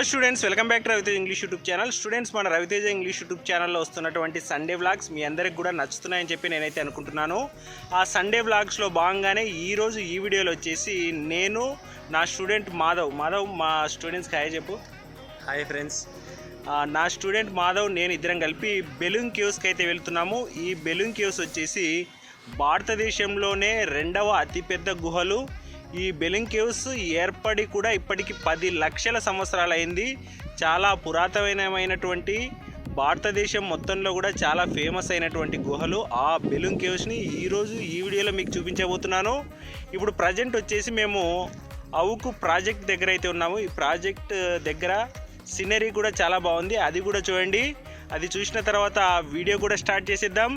Students, welcome back to Raviteja English YouTube channel. Students, మన Raviteja English YouTube ఛానల్లో వస్తున్నటువంటి Sunday vlogs మీ అందరికి కూడా నచ్చుతున్నాయని చెప్పి నేనైతే అనుకుంటున్నాను. ఆ సండే వ్లాగ్స్లో భాగంగానే ఈరోజు ఈ వీడియోలో వచ్చేసి నేను నా స్టూడెంట్ మాధవ్ మా స్టూడెంట్స్కి హాయ్ చెప్పు. Hi friends. నా స్టూడెంట్ మాధవ్ నేను ఇద్దరం కలిపి బెలూన్ కేవ్స్కి అయితే వెళ్తున్నాము. ఈ బెలూన్ కేవ్స్ వచ్చేసి భారతదేశంలోనే రెండవ అతిపెద్ద గుహలు. ఈ బెలూన్ కేవ్స్ ఏర్పడి కూడా ఇప్పటికి 10 లక్షల సంవత్సరాలు అయింది. చాలా పురాతనమైనటువంటి భారతదేశం మొత్తంలో కూడా చాలా ఫేమస్ అయినటువంటి గుహలు ఆ బెలూన్ కేవ్స్ని ఈరోజు ఈ వీడియోలో మీకు చూపించబోతున్నాను. ఇప్పుడు ప్రజెంట్ వచ్చేసి మేము అవుకు ప్రాజెక్ట్ దగ్గర అయితే ఉన్నాము. ఈ ప్రాజెక్ట్ దగ్గర సీనరీ కూడా చాలా బాగుంది, అది కూడా చూడండి. అది చూసిన తర్వాత వీడియో కూడా స్టార్ట్ చేసేద్దాం.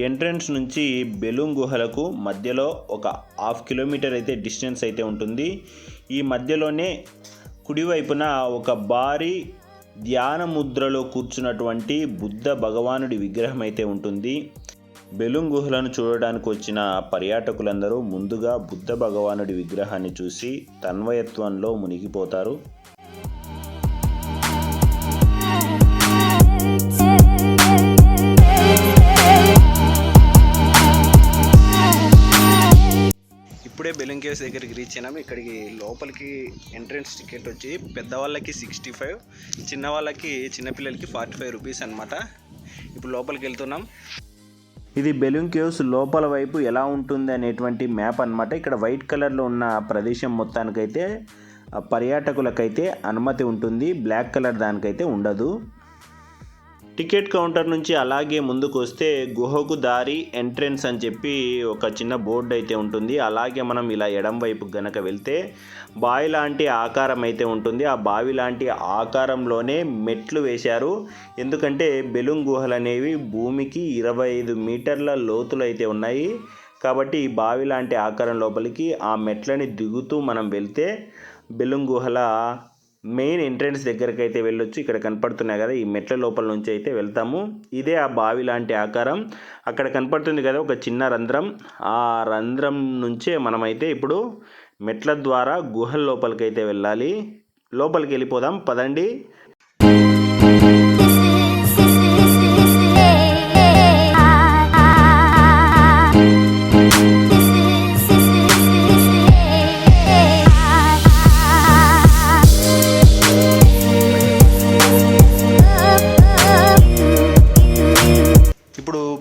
ఎంట్రన్స్ నుంచి బెలూన్ గుహలకు మధ్యలో ఒక 1/2 కిలోమీటర్ అయితే డిస్టెన్స్ అయితే ఉంటుంది. ఈ మధ్యలోనే కుడివైపున ఒక భారీ ధ్యాన ముద్రలో కూర్చున్నటువంటి బుద్ధ భగవానుడి విగ్రహం అయితే ఉంటుంది. బెలూన్ గుహలను చూడడానికి వచ్చిన పర్యాటకులందరూ ముందుగా బుద్ధ భగవానుడి విగ్రహాన్ని చూసి తన్మయత్వంలో మునిగిపోతారు. ఇప్పుడే బెలూన్ కేవ్స్ దగ్గరికి రీచ్ అయినాము. ఇక్కడికి లోపలికి ఎంట్రన్స్ టికెట్ వచ్చి పెద్దవాళ్ళకి 65, చిన్నపిల్లలకి 45 రూపీస్ అనమాట. ఇప్పుడు లోపలికి వెళ్తున్నాం. ఇది బెలూన్ కేవ్స్ లోపల వైపు ఎలా ఉంటుంది అనేటువంటి మ్యాప్ అనమాట. ఇక్కడ వైట్ కలర్లో ఉన్న ప్రదేశం మొత్తానికైతే పర్యాటకులకైతే అనుమతి ఉంటుంది, బ్లాక్ కలర్ దానికైతే ఉండదు. టికెట్ కౌంటర్ నుంచి అలాగే ముందుకు వస్తే గుహకు దారి ఎంట్రన్స్ అని చెప్పి ఒక చిన్న బోర్డు అయితే ఉంటుంది. అలాగే మనం ఇలా ఎడం వైపు గనక వెళ్తే బావి లాంటి ఆకారం అయితే ఉంటుంది. ఆ బావి లాంటి ఆకారంలోనే మెట్లు వేశారు. ఎందుకంటే బెలూన్ గుహలు అనేవి భూమికి 25 మీటర్ల లోతులు అయితే ఉన్నాయి. కాబట్టి ఈ బావి లాంటి ఆకారం లోపలికి ఆ మెట్లని దిగుతూ మనం వెళ్తే బెలూన్ గుహల మెయిన్ ఎంట్రన్స్ దగ్గరికి అయితే వెళ్ళొచ్చు. ఇక్కడ కనపడుతున్నాయి కదా, ఈ మెట్ల లోపల నుంచి అయితే వెళ్తాము. ఇదే ఆ బావి లాంటి ఆకారం. అక్కడ కనపడుతుంది కదా ఒక చిన్న రంధ్రం, ఆ రంధ్రం నుంచే మనమైతే ఇప్పుడు మెట్ల ద్వారా గుహల లోపలికి అయితే వెళ్ళాలి. లోపలికి వెళ్ళిపోదాం పదండి.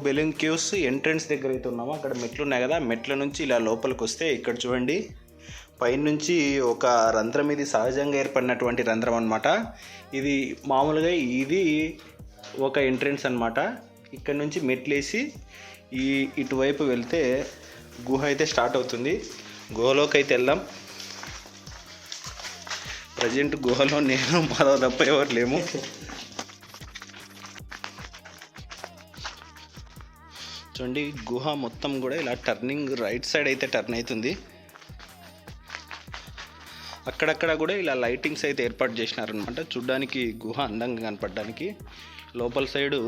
బెలూన్ కేవ్స్ ఎంట్రన్స్ దగ్గర అయితే ఉన్నాము. అక్కడ మెట్లు ఉన్నాయి కదా, మెట్ల నుంచి ఇలా లోపలికి వస్తే ఇక్కడ చూడండి పైనుంచి ఒక రంధ్రం, ఇది సహజంగా ఏర్పడినటువంటి రంధ్రం అనమాట. ఇది మామూలుగా ఇది ఒక ఎంట్రన్స్ అనమాట. ఇక్కడ నుంచి మెట్లేసి ఇటువైపు వెళ్తే గుహ అయితే స్టార్ట్ అవుతుంది. గుహలోకి అయితే వెళ్దాం. ప్రజెంట్ గుహలో నేను మాధవ్ తప్ప ఎవరు లేము. చూడండి గుహ మొత్తం కూడా ఇలా టర్నింగ్ రైట్ సైడ్ అయితే టర్న్ అవుతుంది. అక్కడక్కడ కూడా ఇలా లైటింగ్స్ అయితే ఏర్పాటు చేసినారనమాట, చూడ్డానికి గుహ అందంగా కనపడడానికి. లోపల సైడు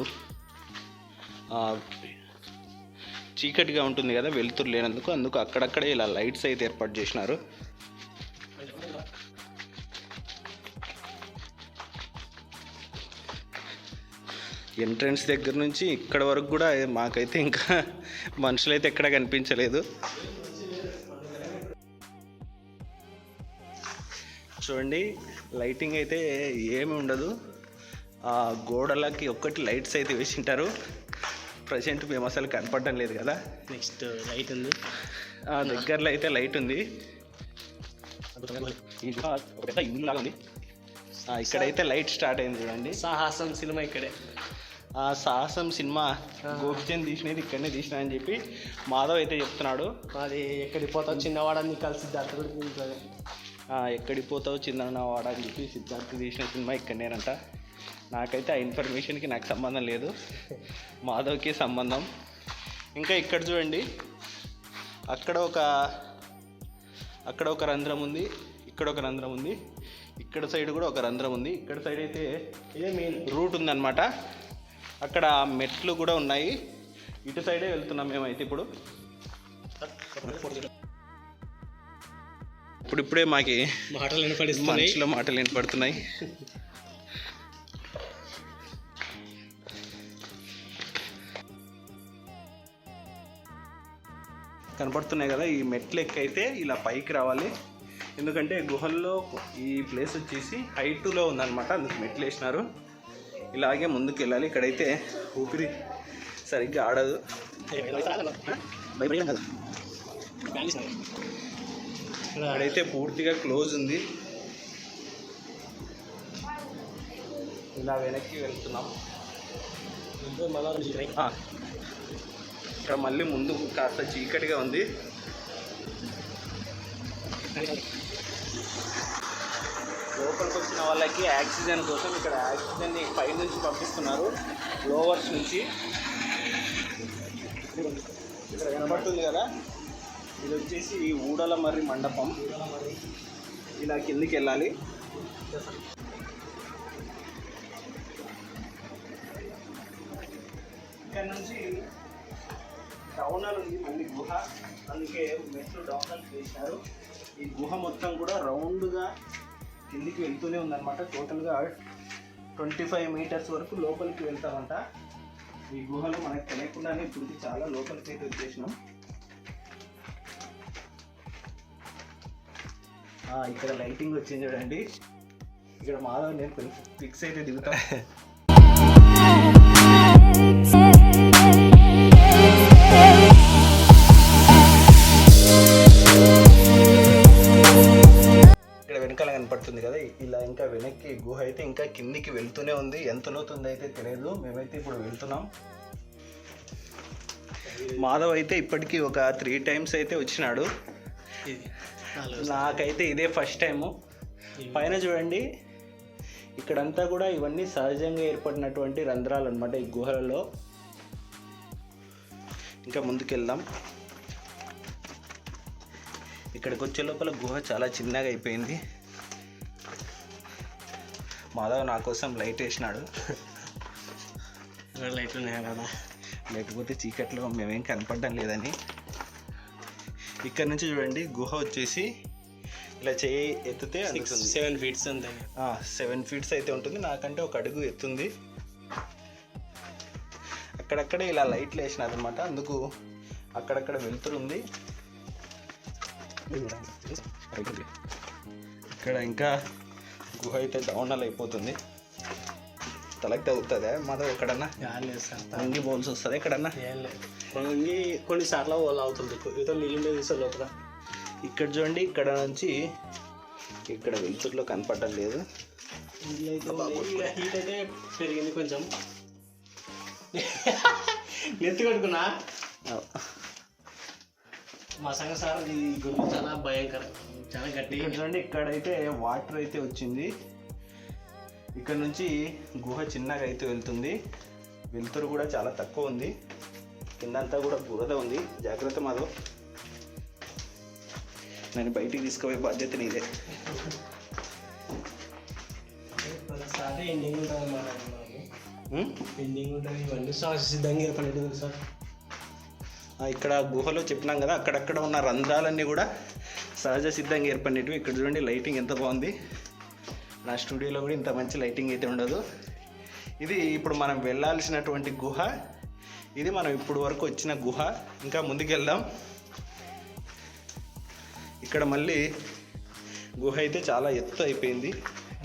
చీకటిగా ఉంటుంది కదా, వెలుతురు లేనందుకు, అందుకు అక్కడక్కడే ఇలా లైట్స్ అయితే ఏర్పాటు చేసినారు. ఎంట్రన్స్ దగ్గర నుంచి ఇక్కడ వరకు కూడా మాకైతే ఇంకా మనుషులైతే ఎక్కడ కనిపించలేదు. చూడండి, లైటింగ్ అయితే ఏమి ఉండదు, ఆ గోడలకి ఒక్కటి లైట్స్ అయితే వేసింటారు. ప్రజెంట్ మేము అసలు కనపడడం లేదు కదా. నెక్స్ట్ లైట్ ఉంది, దగ్గరలో అయితే లైట్ ఉంది. పెద్ద ఇల్లు లాగా ఉంది. ఇక్కడైతే లైట్ స్టార్ట్ అయింది చూడండి. సాహసం సినిమా ఇక్కడే. సాహసం సినిమా గోపిచంద్ తీసినది ఇక్కడనే తీసినా అని చెప్పి మాధవ్ అయితే చెప్తున్నాడు. అది ఎక్కడికి పోతావు చిన్నవాడని కలిసి ఎక్కడికి పోతావు చిన్నవాడ అని చెప్పి సిద్ధార్థ తీసిన సినిమా ఇక్కడనేనంట. నాకైతే ఆ ఇన్ఫర్మేషన్కి నాకు సంబంధం లేదు, మాధవ్కి సంబంధం. ఇంకా ఇక్కడ చూడండి, అక్కడ ఒక రంధ్రం ఉంది, ఇక్కడ ఒక రంధ్రం ఉంది, ఇక్కడ సైడ్ కూడా ఒక రంధ్రం ఉంది. ఇక్కడ సైడ్ అయితే ఇదే మెయిన్ రూట్ ఉందన్నమాట. అక్కడ మెట్లు కూడా ఉన్నాయి. ఇటు సైడే వెళ్తున్నాం మేమైతే ఇప్పుడు. ఇప్పుడిప్పుడే మాకి మనుషుల మాటలు వినపడుతున్నాయి. కనపడుతున్నాయి కదా, ఈ మెట్లు ఎక్కైతే ఇలా పైకి రావాలి. ఎందుకంటే గుహల్లో ఈ ప్లేస్ వచ్చేసి హైట్లో ఉందన్నమాట, అందుకు మెట్లు వేసినారు. ఇలాగే ముందుకు వెళ్ళాలి. ఇక్కడైతే ఊపిరి సరిగ్గా ఆడదు. ఇక్కడైతే పూర్తిగా క్లోజ్ ఉంది. ఇలా వెనక్కి వెళ్తున్నాం. ఇక్కడ మళ్ళీ ముందు కాస్త చీకటిగా ఉంది. లోపలికి వచ్చిన వాళ్ళకి ఆక్సిజన్ కోసం ఇక్కడ ఆక్సిజన్ని పై నుంచి పంపిస్తున్నారు, లోవర్స్ నుంచి. ఇక్కడ కనబడుతుంది కదా, ఇది వచ్చేసి ఊడల మర్రి మండపం. ఇలా కిందికి వెళ్ళాలి. ఇక్కడ నుంచి డౌనల్ ఉంది మళ్ళీ గుహ, అందుకే మెట్లు డౌనల్ చేశారు. ఈ గుహ మొత్తం కూడా రౌండ్గా కిందికి వెళ్తూనే ఉందన్నమాట. టోటల్గా 25 మీటర్స్ వరకు లోపలికి వెళ్తామంట. ఈ గుహలో మనకు తెలియకుండానే ఇప్పుడు చాలా లోపలికి అయితే వచ్చేసినాం. ఇక్కడ లైటింగ్ వచ్చింది చూడండి. ఇక్కడ మాధవ్ నేను కొంచెం పిక్స్ అయితే దిగుతాం. వెనకాల కనపడుతుంది కదా, ఇలా ఇంకా వెనక్కి గుహ అయితే ఇంకా కిందికి వెళ్తూనే ఉంది. ఎంత లోతుంది అయితే తెలియదు. మేమైతే ఇప్పుడు వెళ్తున్నాం. మాధవ్ అయితే ఇప్పటికీ ఒక 3 టైమ్స్ అయితే వచ్చినాడు. నాకైతే ఇదే ఫస్ట్ టైము. పైన చూడండి, ఇక్కడంతా కూడా ఇవన్నీ సహజంగా ఏర్పడినటువంటి రంధ్రాలు అన్నమాట ఈ గుహలలో. ఇంకా ముందుకెళ్దాం. ఇక్కడికి వచ్చే లోపల గుహ చాలా చిన్నగా అయిపోయింది. మాధవ్ నా కోసం లైట్ వేసినాడు. లైట్లు ఉన్నాయా కదా, లేకపోతే చీకట్లో మేమేం కనపడడం లేదని. ఇక్కడ నుంచి చూడండి, గుహ వచ్చేసి ఇలా చేయి ఎత్తితే 7 ఫీట్స్ అంతే. 7 ఫీట్స్ అయితే ఉంటుంది. నాకంటే ఒక అడుగు ఎత్తుంది. అక్కడక్కడే ఇలా లైట్లు వేసినారు అనమాట, అందుకు అక్కడక్కడ వెళ్తుంది. ఇక్కడ ఇంకా గుహ అయితే డౌనల్ అయిపోతుంది. తలకి తగ్గుతుందా మాధవ్? ఎక్కడన్నా అంగి బౌల్స్ వస్తుంది ఎక్కడన్నా? అంగి కొన్నిసార్లు వాళ్ళు అవుతుంది, నీళ్ళు తీసే లోపల. ఇక్కడ చూడండి, ఇక్కడ నుంచి ఇక్కడ వెలుతురులో కనపడడం లేదు. హీట్ అయితే పెరిగింది కొంచెం. నెత్తి కట్టుకున్నా మా సంగ సార్. ఈ గుహ చాలా భయంకరం, చాలా గట్టి. చూడండి, ఇక్కడైతే వాటర్ అయితే వచ్చింది. ఇక్కడ నుంచి గుహ చిన్నగా అయితే వెళ్తుంది. వెలుతురు కూడా చాలా తక్కువ ఉంది. కిందంతా కూడా బురద ఉంది. జాగ్రత్త మాధవ్. నేను బయటికి తీసుకుపోయే బాధ్యత నీదే. ఎండింగ్ ఉంటుంది ఎండింగ్ ఉంటుంది ఇవన్నీ సిద్ధంగా ఏర్పడేది సార్. ఇక్కడ గుహలో చెప్పినాం కదా, అక్కడక్కడ ఉన్న రంధ్రాలన్నీ కూడా సహజ సిద్ధంగా ఏర్పడినవి. ఇక్కడ చూడండి లైటింగ్ ఎంత బాగుంది. నా స్టూడియోలో కూడా ఇంత మంచి లైటింగ్ అయితే ఉండదు. ఇది ఇప్పుడు మనం వెళ్ళాల్సినటువంటి గుహ. ఇది మనం ఇప్పుడు వరకు వచ్చిన గుహ. ఇంకా ముందుకు వెళ్దాం. ఇక్కడ మళ్ళీ గుహ అయితే చాలా ఎత్తు అయిపోయింది.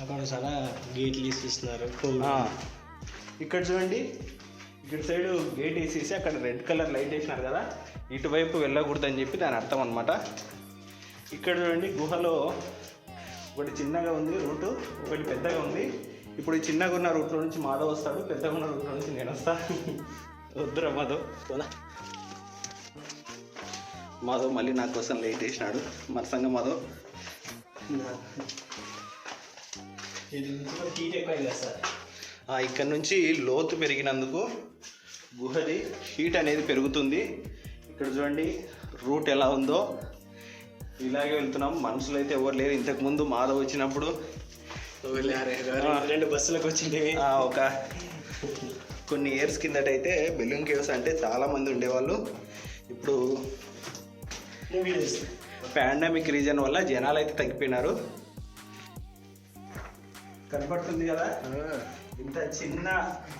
అక్కడ చాలా గేట్లు వేసిస్తున్నారు. ఇక్కడ చూడండి, ఇక్కడ సైడ్ గేట్ వేసేసి అక్కడ రెడ్ కలర్ లైట్ వేసినారు కదా, ఇటువైపు వెళ్ళకూడదని చెప్పి దాని అర్థం అనమాట. ఇక్కడ చూడండి గుహలో ఒకటి చిన్నగా ఉంది రూటు, ఒకటి పెద్దగా ఉంది. ఇప్పుడు ఈ చిన్నగా ఉన్న రూట్లో నుంచి మాధవ్ వస్తాడు, పెద్దగా ఉన్న రూట్లో నుంచి నేను వస్తా. వద్దురా మాధవ్. మాధవ్ మళ్ళీ నా కోసం లైట్ వేసినాడు. మరసంగా మాధవ్ హీట్ ఎక్కువ సార్. ఇక్కడ నుంచి లోతు పెరిగినందుకు గుహది హీట్ అనేది పెరుగుతుంది. ఇక్కడ చూడండి రూట్ ఎలా ఉందో, ఇలాగే వెళ్తున్నాం. మనుషులు అయితే ఎవరు లేరు. ఇంతకుముందు మాధవ్ వచ్చినప్పుడు 2 బస్సులకు వచ్చింది. ఒక కొన్ని ఇయర్స్ కిందటైతే బెలూమ్ కేవ్స్ అంటే చాలామంది ఉండేవాళ్ళు. ఇప్పుడు పాండమిక్ రీజన్ వల్ల జనాలు అయితే తగ్గిపోయినారు. కనపడుతుంది కదా, ఇంత చిన్న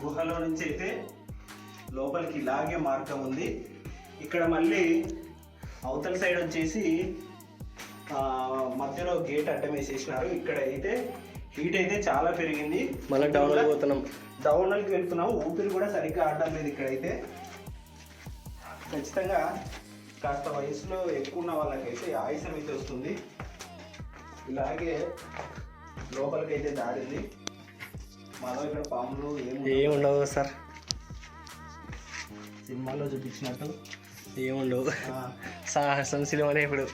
గుహలో నుంచి అయితే లోపలికి ఇలాగే మార్గం ఉంది. ఇక్కడ మళ్ళీ అవతల సైడ్ వచ్చేసి మధ్యలో గేట్ అడ్డం వేసేసినారు. ఇక్కడ అయితే హీట్ అయితే చాలా పెరిగింది. మళ్ళీ డౌన్లోకి వెళ్తున్నాం. ఊపిరి కూడా సరిగ్గా ఆడడం లేదు. ఇక్కడైతే ఖచ్చితంగా కాస్త వయసులో ఎక్కువ ఉన్న వాళ్ళకైతే ఆయాసం అయితే వస్తుంది. ఇలాగే లోపలికైతే దారింది. మనం ఇక్కడ పాములు ఏముండవు సార్, సినిమాలో చూపించినట్టు ఏముండవు. సాహసం సినిమా ఇప్పుడు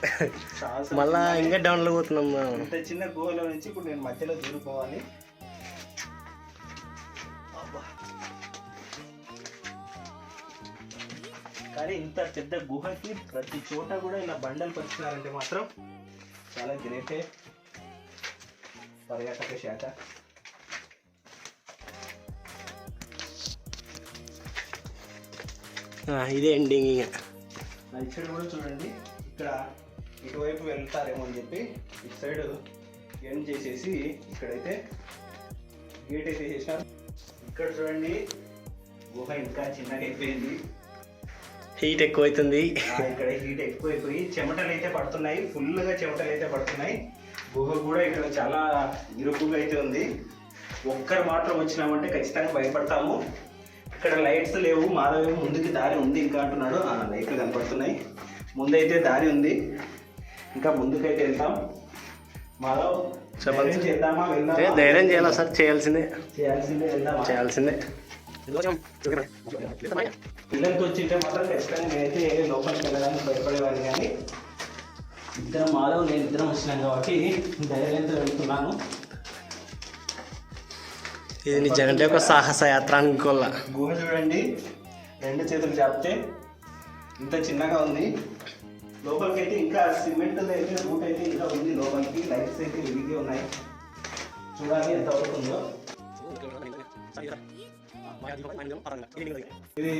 మళ్ళా ఇంకా డౌన్లో పోతున్నాం. ఇంత చిన్న గుహలో నుంచి ఇప్పుడు నేను మధ్యలో దూరిపోవాలి. కానీ ఇంత పెద్ద గుహకి ప్రతి చోట కూడా ఇలా బండలు పరిచినారంటే మాత్రం చాలా గ్రేటే పర్యాటక శాఖ. ఇదే ఎండింగ్. ఇక్కడ కూడా చూడండి, ఇక్కడ ఇటువైపు వెళ్తారేమో అని చెప్పి ఇటు సైడ్ ఎండ్ చేసేసి ఇక్కడైతే గేట్ అయితే చేసినారు. ఇక్కడ చూడండి గుహ ఇంకా చిన్నగా అయిపోయింది. హీట్ ఎక్కువైతుంది. ఇక్కడ హీట్ ఎక్కువైపోయి చెమటలు అయితే పడుతున్నాయి, ఫుల్గా చెమటలు అయితే పడుతున్నాయి. గుహ కూడా ఇక్కడ చాలా ఇరుకుగా అయితే ఉంది. ఒక్కరు మాత్రం వచ్చినామంటే ఖచ్చితంగా భయపడతాము. ఇక్కడ లైట్స్ లేవు. మాధవ్ ముందుకి దారి ఉంది ఇంకా అంటున్నాడు. లైట్లు కనపడుతున్నాయి. ముందైతే దారి ఉంది, ఇంకా ముందుకైతే వెళ్తాం. మాధవ్ ధైర్యం చేద్దామా, వెళ్దామా? ధైర్యం చేయాలా సార్? చేయాల్సిందే వెళ్దామా? చేయాల్సిందే. పిల్లలతో వచ్చింటే మాత్రం ఖచ్చితంగా నేనైతే లోపలికి వెళ్ళడానికి భయపడేవాడిని. కానీ ఇద్దరం మాధవ్ నేను ఇద్దరం వచ్చినాం కాబట్టి ధైర్యంతో వెళ్తున్నాను. ఇది నిజంటే ఒక సాహస యాత్ర అనుకోవాల. గుహ చూడండి, 2 చేతులు చాపితే ఇంత చిన్నగా ఉంది. లోపలికి అయితే ఇంకా సిమెంట్ అయితే రూట్ అయితే ఇంకా ఉంది. లోపలికి లైట్స్ అయితే వెలిగి ఉన్నాయి. చూడాలి ఎంత అవుతుందో. ఇది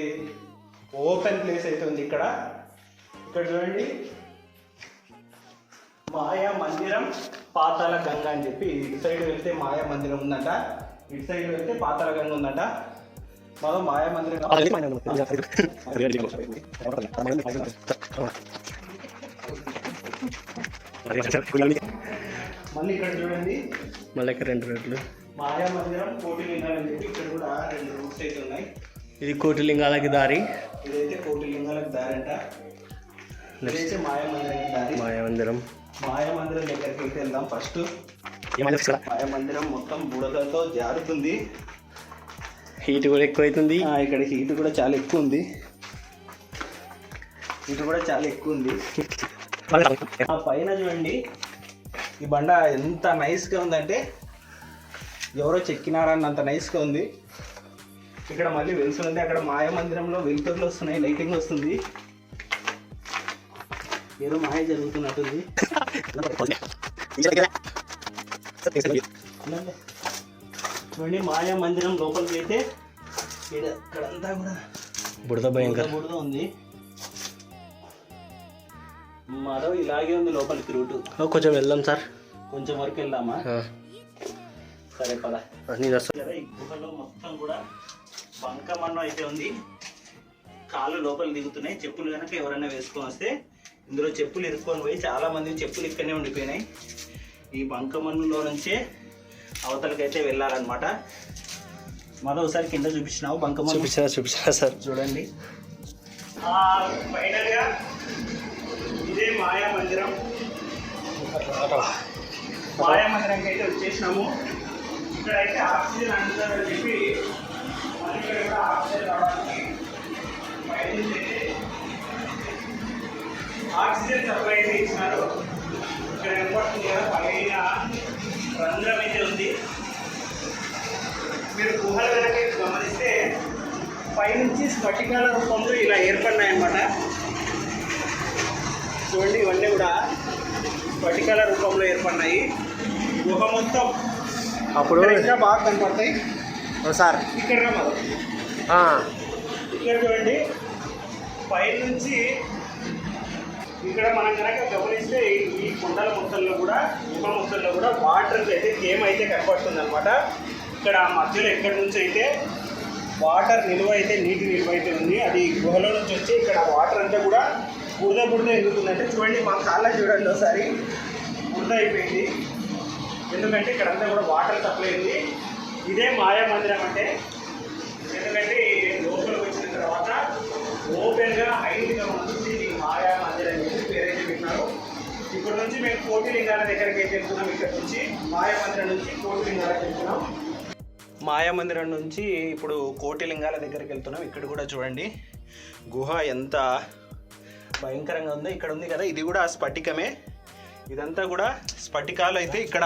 ఓపెన్ ప్లేస్ అయితే ఉంది. ఇక్కడ చూడండి, మాయా మందిరం పాతాళ గంగ అని చెప్పి ఇటు సైడ్ వెళ్తే మాయా మందిరం ఉందంట, ఇటు సైడ్ వెళ్తే పాతాళ గంగ ఉందంట. మనం మాయా మందిరం మళ్ళీ ఇక్కడ చూడండి, మళ్ళీ ఇక్కడ 2 రూట్లు. మాయా మందిరం కోటిలింగాలు అని చెప్పి ఇక్కడ కూడా 2 రూట్స్ అయితే ఉన్నాయి. ఇది కోటిలింగాలకి దారి. ఇదైతే కోటిలింగాలకు దారి అంట. ఇదైతే మాయా మందిరం దారి. మాయా మందిరం దగ్గరికి అయితే వెళ్దాం. ఫస్ట్ మాయా మందిరం మొత్తం బుడగలతో జారుతుంది. హీట్ కూడా ఎక్కువైతుంది. ఇక్కడ హీట్ కూడా చాలా ఎక్కువ ఉంది. ఆ పైన చూడండి, ఈ బండ ఎంత నైస్గా ఉందంటే ఎవరో చెక్కినారన్నంత నైస్గా ఉంది. ఇక్కడ మళ్ళీ వెలుసుంది. అక్కడ మాయా మందిరంలో వెలుతురులు వస్తున్నాయి, లైటింగ్ వస్తుంది. ఏదో మాయ జరుగుతున్నట్టుంది. చూడండి మాయా మందిరం లోపలికి అయితే ఇక్కడంతా కూడా బుడద భయంకర బుడద ఉంది. మరో ఇలాగే ఉంది లోపలికి రూటు. కొంచెం వెళ్దాం సార్. కొంచెం వరకు వెళ్దామా? సరే పద. ఈ గుహలో మొత్తం కూడా బంకమన్ను అయితే ఉంది. కాళ్ళు లోపల దిగుతున్నాయి. చెప్పులు కనుక ఎవరైనా వేసుకొని వస్తే ఇందులో చెప్పులు ఇరుక్కొని పోయి చాలా మంది చెప్పులు ఇక్కడనే ఉండిపోయినాయి. ఈ బంకమన్నులో నుంచే అవతలకైతే వెళ్ళాలన్నమాట. ఒకసారి కింద చూపించినావు బంకమన్ను? చూపించినా సార్. చూడండి ఫైనల్గా ఇదే మాయా మందిరం. మాయా మందిరంకి అయితే వచ్చేసినాము. ఇక్కడైతే ఆక్సిజన్ అందుతుందని చెప్పి మళ్ళీ ఇక్కడ కూడా ఆక్సిజన్ రావడానికి ఆక్సిజన్ సప్లై అయితే ఇచ్చినారు. ఇక్కడ ఏర్పడుతుంది కదా పైన రంధ్రం అయితే ఉంది. మీరు గుహల కనుక గమనిస్తే పైనుంచి స్ఫటికాల రూపంలో ఇలా ఏర్పడినాయన్నమాట. చూడండి ఇవన్నీ కూడా స్ఫటికాల రూపంలో ఏర్పడినాయి. గుహ మొత్తం అప్పుడు ఇంకా బాగా కనపడతాయి సార్. ఇక్కడ ఇక్కడ చూడండి పైనుంచి ఇక్కడ మనం కనుక గమనిస్తే ఈ కొండల మొత్తంలో కూడా గుహ మొత్తంలో కూడా వాటర్ అయితే తేమ అయితే కనపడుతుంది అనమాట. ఇక్కడ మధ్యలో ఎక్కడి నుంచి అయితే వాటర్ నిల్వ అయితే నీటి నిల్వ అయితే ఉంది. అది గుహలో నుంచి వచ్చి ఇక్కడ వాటర్ అంతా కూడా బురద ఎదుగుతుందంటే చూడండి మా కాళ్ళ చూడండి ఒకసారి బురద అయిపోయింది. ఎందుకంటే ఇక్కడంతా కూడా వాటర్ సప్లై ఉంది. ఇదే మాయా మందిరం అంటే. ఎందుకంటే లోపలికి వచ్చిన తర్వాత ఓపెన్గా హైట్గా ఉంటుంది మాయా మందిరం అని చెప్పి పేరైతే పెట్టినారు. ఇప్పటి నుంచి మేము కోటిలింగాల దగ్గరికి అయితే వెళ్తున్నాం. ఇక్కడ నుంచి మాయా మందిరం నుంచి కోటిలింగాలకు వెళ్తున్నాం. మాయా మందిరం నుంచి ఇప్పుడు కోటిలింగాల దగ్గరికి వెళ్తున్నాం. ఇక్కడ కూడా చూడండి గుహ ఎంత భయంకరంగా ఉందో. ఇక్కడ ఉంది కదా ఇది కూడా స్ఫటికమే. ఇదంతా కూడా స్ఫటికాలు అయితే. ఇక్కడ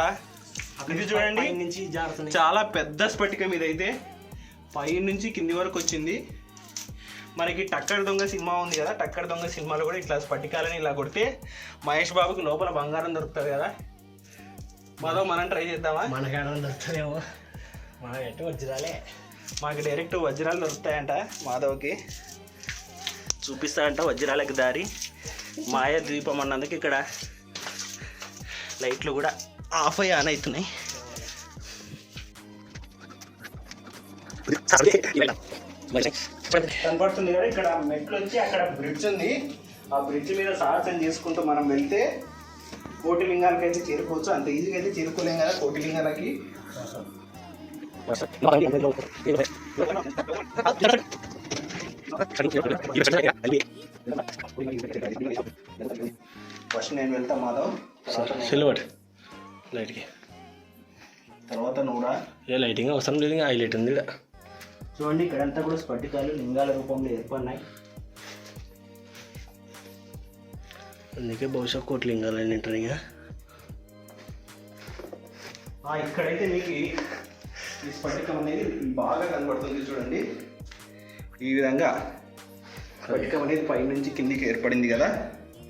ఇది చూడండి నుంచి చాలా పెద్ద స్ఫటికం ఇదైతే. పై నుంచి కింది వరకు వచ్చింది. మనకి టక్కర్ దొంగ సినిమా ఉంది కదా, టక్కర్ దొంగ సినిమాలో కూడా ఇట్లా స్ఫటికాలని ఇలా కొడితే మహేష్ బాబుకి లోపల బంగారం దొరుకుతుంది కదా. మనం ట్రై చేద్దామా? మనకాడ దొరుకుతుందేమో. మనకైతే వజ్రాలే. మాకు డైరెక్ట్ వజ్రాలు దొరుకుతాయంట. మాధవ్కి చూపిస్తాయంట వజ్రాలకి దారి. మాయా ద్వీపం అన్నందుకు ఇక్కడ లైట్లు కూడా ఆఫ్ అయ్యి ఆన్ అవుతున్నాయి. కనపడుతుంది కదా ఇక్కడ మెట్లు వచ్చి అక్కడ బ్రిడ్జ్ ఉంది. ఆ బ్రిడ్జ్ మీద సాహసం చేసుకుంటూ మనం వెళ్తే కోటిలింగాలకి అయితే చేరుకోవచ్చు. అంత ఈజీగా అయితే చేరుకోలేం కదా కోటిలింగాలకి. ఫస్ట్ నేను వెళ్తా మాధవ్, సిల్వర్ లైట్కి తర్వాత నువ్వురా. ఏ లైటింగ్ అవసరం లేదు, హైలైట్ ఉంది. చూడండి ఇక్కడంతా కూడా స్ఫటికాలు లింగాల రూపంలో ఏర్పడినాయి. అందుకే బహుశా కోట్లింగాలు అని అంటారు. ఇంకా ఇక్కడైతే మీకు ఈ స్ఫటికం అనేది బాగా కనబడుతుంది. చూడండి ఈ విధంగా స్ఫటికం అనేది పైనుంచి కిందికి ఏర్పడింది కదా.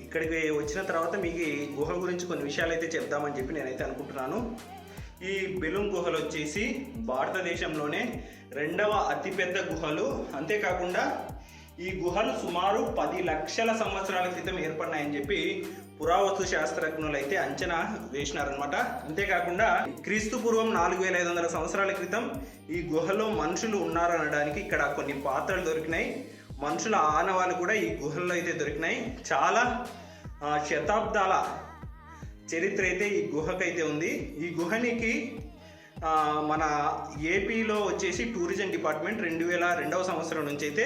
ఇక్కడికి వచ్చిన తర్వాత మీకు ఈ గుహ గురించి కొన్ని విషయాలు అయితే చెప్దామని చెప్పి నేనైతే అనుకుంటున్నాను. ఈ బెలూమ్ గుహలు వచ్చేసి భారతదేశంలోనే 2వ అతిపెద్ద గుహలు. అంతేకాకుండా ఈ గుహలు సుమారు 10 లక్షల సంవత్సరాల క్రితం ఏర్పడినాయని చెప్పి పురావస్తు శాస్త్రజ్ఞులు అయితే అంచనా వేసినారనమాట. అంతేకాకుండా క్రీస్తు పూర్వం 4500 సంవత్సరాల క్రితం ఈ గుహలో మనుషులు ఉన్నారనడానికి ఇక్కడ కొన్ని పాత్రలు దొరికినాయి. మనుషుల ఆనవాళ్ళు కూడా ఈ గుహల్లో అయితే దొరికినాయి. చాలా శతాబ్దాల చరిత్ర అయితే ఈ గుహకైతే ఉంది. ఈ గుహనికి మన ఏపీలో వచ్చేసి టూరిజం డిపార్ట్మెంట్ 2002వ సంవత్సరం నుంచి అయితే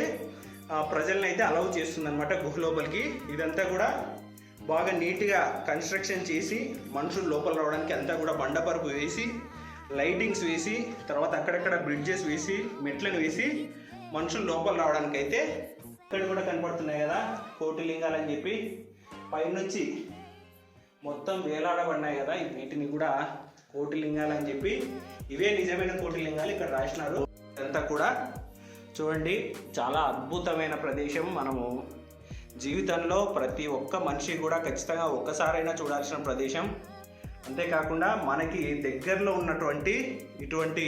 ప్రజలను అయితే అలౌ చేస్తుందన్నమాట గుహ లోపలికి. ఇదంతా కూడా బాగా నీట్గా కన్స్ట్రక్షన్ చేసి మనుషులు లోపల రావడానికి అంతా కూడా బండపరుపు వేసి లైటింగ్స్ వేసి తర్వాత అక్కడక్కడ బ్రిడ్జెస్ వేసి మెట్లను వేసి మనుషులు లోపల రావడానికి అయితే ఇక్కడ కూడా కనపడుతున్నాయి కదా కోటిలింగాలు అని చెప్పి పైనుంచి మొత్తం వేలాడబడినాయి కదా. వీటిని కూడా కోటిలింగాలు అని చెప్పి ఇవే నిజమైన కోటిలింగాలు ఇక్కడ రాసినారు. ఇదంతా కూడా చూడండి చాలా అద్భుతమైన ప్రదేశం. మనము జీవితంలో ప్రతి ఒక్క మనిషి కూడా ఖచ్చితంగా ఒక్కసారైనా చూడాల్సిన ప్రదేశం. అంతేకాకుండా మనకి దగ్గరలో ఉన్నటువంటి ఇటువంటి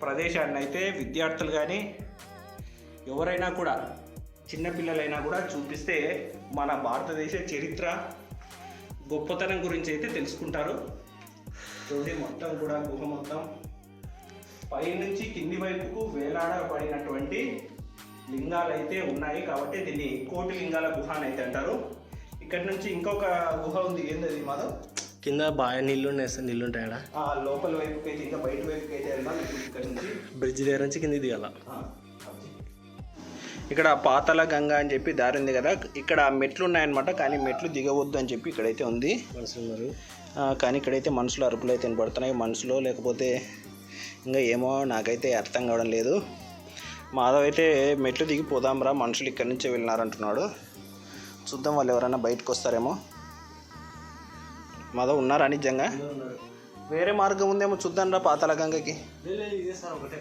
ప్రదేశాన్ని అయితే విద్యార్థులు కానీ ఎవరైనా కూడా చిన్నపిల్లలైనా కూడా చూపిస్తే మన భారతదేశ చరిత్ర గొప్పతనం గురించి అయితే తెలుసుకుంటారు. చూడండి మొత్తం కూడా గుహ మొత్తం పై నుంచి కింది వైపుకు వేలాడబడినటువంటి లింగాలు అయితే ఉన్నాయి కాబట్టి దీన్ని కోటి లింగాల గుహ అని అయితే అంటారు. ఇక్కడ నుంచి ఇంకొక గుహ ఉంది, ఏంటది మాధవ్? కింద బాగా నీళ్ళు ఉన్నాయి సార్, నీళ్ళు ఉంటాయి ఆడ. లోపల వైపుకి అయితే ఇంకా బయట వైపుకి అయితే వెళ్దాం. ఇక్కడ నుంచి బ్రిడ్జ్ దగ్గర నుంచి కింది దిగాల. ఇక్కడ పాతాళ గంగ అని చెప్పి దారి ఉంది కదా, ఇక్కడ మెట్లు ఉన్నాయన్నమాట. కానీ మెట్లు దిగవద్దు అని చెప్పి ఇక్కడైతే ఉంది. మనుషులు ఉన్నారు కానీ ఇక్కడైతే మనుషులు అరుపులు అయితే వినపడుతున్నాయి. మనుషులు లేకపోతే ఇంకా ఏమో నాకైతే అర్థం కావడం లేదు. మాధవ్ అయితే మెట్లు దిగి పోదాంరా, మనుషులు ఇక్కడి నుంచే వెళ్ళినారంటున్నాడు. చూద్దాం వాళ్ళు ఎవరైనా బయటకు వస్తారేమో. మాధవ్ ఉన్నారా నిజంగా? వేరే మార్గం ఉందేమో చూద్దాం రా పాతాళ గంగకి. ఇదే సార్ ఒకటే.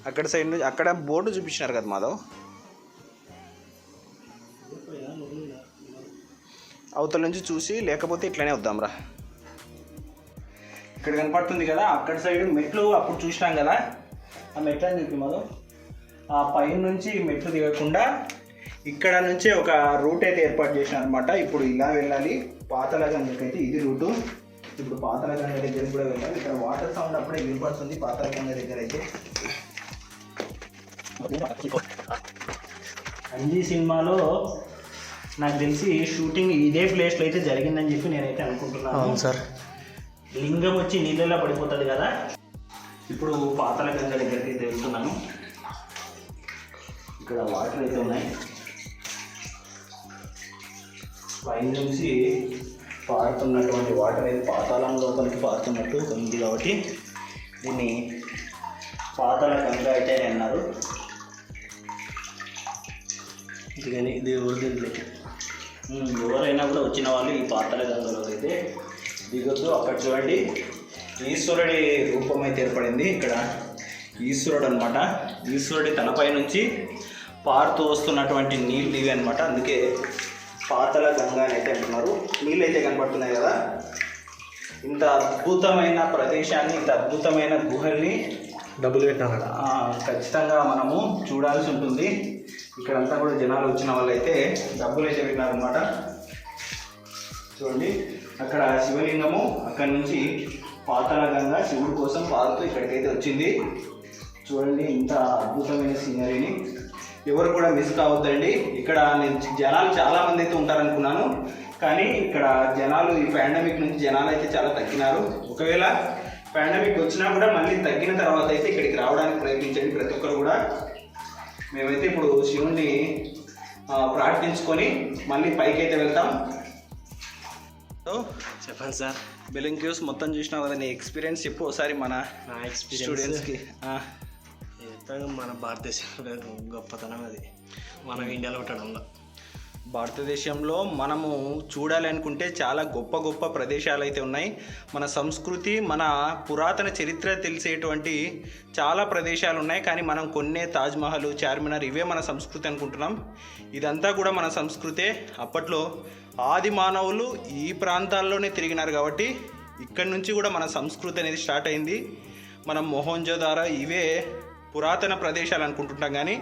అక్కడ సైడ్ నుంచి అక్కడ బోర్డు చూపించినారు కదా మాధవ్, అవతల నుంచి చూసి లేకపోతే ఇట్లనే వద్దాంరా. ఇక్కడ కనపడుతుంది కదా అక్కడ సైడ్ మెట్లు అప్పుడు చూసినాం కదా, ఆ మెట్లు అని చెప్పి మాధవ్ ఆ పైన నుంచి మెట్లు దిగకుండా ఇక్కడ నుంచి ఒక రూట్ అయితే ఏర్పాటు చేసినారు అనమాట. ఇప్పుడు ఇలా వెళ్ళాలి పాతాళ గంగకి అయితే ఇది రూటు. ఇప్పుడు పాతాళ గంగ దగ్గర కూడా వెళ్ళాలి. ఇక్కడ వాటర్ సౌండ్ అప్పుడే వినపడుతుంది పాతాళ గంగ దగ్గర అయితే. అంజీ సినిమాలో నాకు తెలిసి షూటింగ్ ఇదే ప్లేస్లో అయితే జరిగిందని చెప్పి నేనైతే అనుకుంటున్నాను. అవును సార్. లింగం వచ్చి నీళ్ళలో పడిపోతుంది కదా. ఇప్పుడు పాతాళ గంగ దగ్గరికి అయితే వెళ్తున్నాను. ఇక్కడ వాటర్ అయితే ఉన్నాయి, పైన నుంచి పారుతున్నటువంటి వాటర్ అయితే పాతాళం లోపలికి పారుతున్నట్టు ఉంది కాబట్టి దీన్ని పాతాళ గంగ అయితే అన్నారు. కానీ ఇది ఊరిదింట్లోకి ఎవరైనా కూడా వచ్చిన వాళ్ళు ఈ పాతాళ గంగలో అయితే దిగొద్దు. అక్కడ చూడండి ఈశ్వరుడి రూపం అయితే ఏర్పడింది. ఇక్కడ ఈశ్వరుడు అనమాట. ఈశ్వరుడి తలపై నుంచి పారుతూ వస్తున్నటువంటి నీళ్ళు ఇవి అనమాట. అందుకే పాతాళ గంగ అని అయితే అంటున్నారు. నీళ్ళు అయితే కనపడుతున్నాయి కదా. ఇంత అద్భుతమైన ప్రదేశాన్ని, ఇంత అద్భుతమైన గుహల్ని డబ్బులు పెట్టినారు. ఖచ్చితంగా మనము చూడాల్సి ఉంటుంది. ఇక్కడంతా కూడా జనాలు వచ్చిన వాళ్ళు అయితే డబ్బులు అయితే పెట్టినారనమాట. చూడండి అక్కడ శివలింగము, అక్కడ నుంచి పాతాళ గంగ శివుడి కోసం పారుతూ ఇక్కడికైతే వచ్చింది. చూడండి ఇంత అద్భుతమైన సీనరీని ఎవరు కూడా మిస్ కావద్దండి. ఇక్కడ నేను జనాలు చాలామంది అయితే ఉంటారనుకున్నాను, కానీ ఇక్కడ జనాలు ఈ పాండమిక్ నుంచి జనాలు అయితే చాలా తగ్గినారు. ఒకవేళ పాండమిక్ వచ్చినా కూడా మళ్ళీ తగ్గిన తర్వాత అయితే ఇక్కడికి రావడానికి ప్రయత్నించండి ప్రతి ఒక్కరు కూడా. మేమైతే ఇప్పుడు శివుణ్ణి ప్రార్థించుకొని మళ్ళీ పైకి అయితే వెళ్తాం. చెప్పండి సార్. బెలూన్ కేవ్స్ మొత్తం చూసినావు కదా, నీ ఎక్స్పీరియన్స్ చెప్పు ఒకసారి మన స్టూడెంట్స్కి. మన భారతదేశంలో గొప్పతనం అది, మనం ఇండియాలో ఉండడంలో. భారతదేశంలో మనము చూడాలి అనుకుంటే చాలా గొప్ప గొప్ప ప్రదేశాలు అయితే ఉన్నాయి. మన సంస్కృతి, మన పురాతన చరిత్ర తెలిసేటువంటి చాలా ప్రదేశాలు ఉన్నాయి. కానీ మనం కొన్నే తాజ్మహల్, చార్మినార్ ఇవే మన సంస్కృతి అనుకుంటున్నాం. ఇదంతా కూడా మన సంస్కృతే. అప్పట్లో ఆది మానవులు ఈ ప్రాంతాల్లోనే తిరిగినారు కాబట్టి ఇక్కడి నుంచి కూడా మన సంస్కృతి అనేది స్టార్ట్ అయింది. మనం మొహంజోదారో ఇవే పురాతన ప్రదేశాలు అనుకుంటుంటాం, కానీ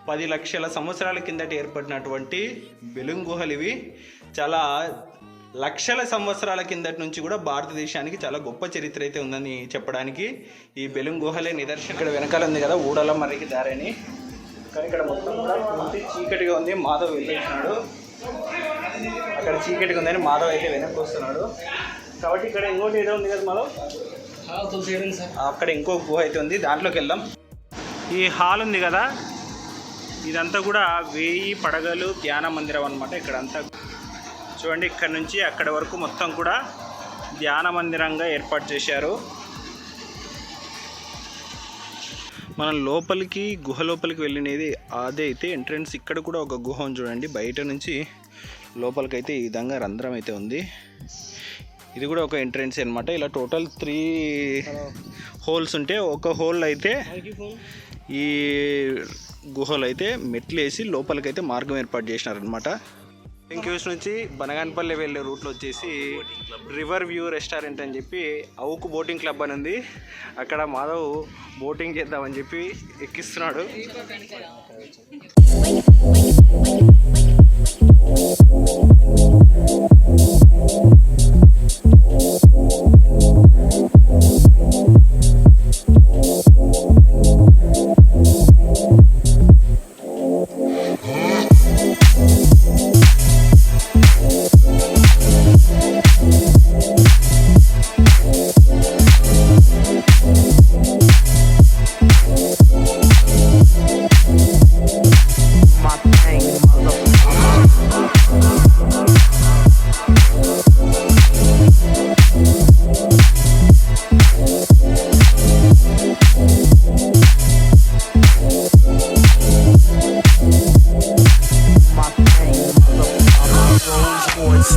10 లక్షల సంవత్సరాల కిందట ఏర్పడినటువంటి బెలూన్ గుహలు ఇవి. చాలా లక్షల సంవత్సరాల కిందటి నుంచి కూడా భారతదేశానికి చాలా గొప్ప చరిత్ర అయితే ఉందని చెప్పడానికి ఈ బెలూన్ గుహలే నిదర్శనం. ఇక్కడ వెనకాల ఉంది కదా ఊడల మర్రికి దారని, కానీ ఇక్కడ మొత్తం కూడా పూర్తి చీకటిగా ఉంది. మాధవ్ వెళ్ళేసినాడు, అక్కడ చీకటిగా ఉందని మాధవ్ అయితే వెనక్కి వస్తున్నాడు. కాబట్టి ఇక్కడ ఇంకోటి ఏదో ఉంది కదా మాధవ్, అక్కడ ఇంకో గుహ అయితే ఉంది, దాంట్లోకి వెళ్దాం. ఈ హాల్ ఉంది కదా, ఇదంతా కూడా 1000 పడగలు ధ్యాన మందిరం అనమాట. ఇక్కడంతా చూడండి, ఇక్కడ నుంచి అక్కడ వరకు మొత్తం కూడా ధ్యాన మందిరంగా ఏర్పాటు చేశారు. మనం లోపలికి గుహ లోపలికి వెళ్ళినది అదే అయితే ఎంట్రన్స్. ఇక్కడ కూడా ఒక గుహ ఉంది చూడండి, బయట నుంచి లోపలికైతే ఈ విధంగా రంధ్రం అయితే ఉంది. ఇది కూడా ఒక ఎంట్రన్స్ అనమాట. ఇలా టోటల్ 3 హోల్స్ ఉంటే ఒక హోల్ అయితే ఈ గుహలు అయితే మెట్లు వేసి లోపలికైతే మార్గం ఏర్పాటు చేసినారనమాట. క్యూస్ నుంచి బనగానపల్లి వెళ్ళే రూట్లో వచ్చేసి రివర్ వ్యూ రెస్టారెంట్ అని చెప్పి అవుకు బోటింగ్ క్లబ్ అని ఉంది. అక్కడ మాధవ్ బోటింగ్ చేద్దామని చెప్పి ఎక్కిస్తున్నాడు.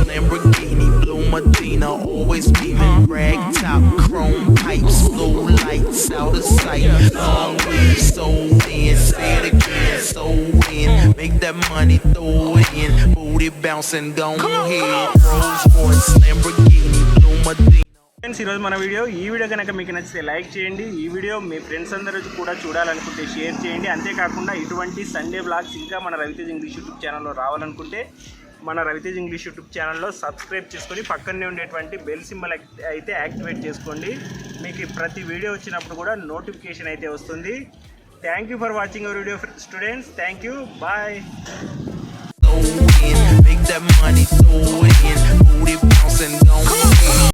Lamborghini, blue Medina, always beaming, rag top, chrome pipes, blue lights out of sight. Long weed, so in, say it again, so in, make that money, throw it in, booty bouncing, go ahead. Rolls Royce, Lamborghini, blue Medina. Friends, ఈరోజు మన video ఈ video కనుక మీకు నచ్చితే like చేయండి. ఈ video మీ friends అందరూ కూడా చూడాలనుకుంటే షేర్ చేయండి. అంతేకాకుండా ఇటువంటి సండే బ్లాగ్స్ ఇంకా మన రవితేజ్ ఇంగ్లీష్ యూట్యూబ్ ఛానల్లో రావాలనుకుంటే మన రవితేజ్ ఇంగ్లీష్ యూట్యూబ్ ఛానల్లో సబ్స్క్రైబ్ చేసుకొని పక్కనే ఉండేటువంటి బెల్ సింబల్ అయితే యాక్టివేట్ చేసుకోండి. మీకు ప్రతి వీడియో వచ్చినప్పుడు కూడా నోటిఫికేషన్ అయితే వస్తుంది. Thank you for watching our video students. Thank you, bye. Make that money, throw it in, booty bouncing, go ahead.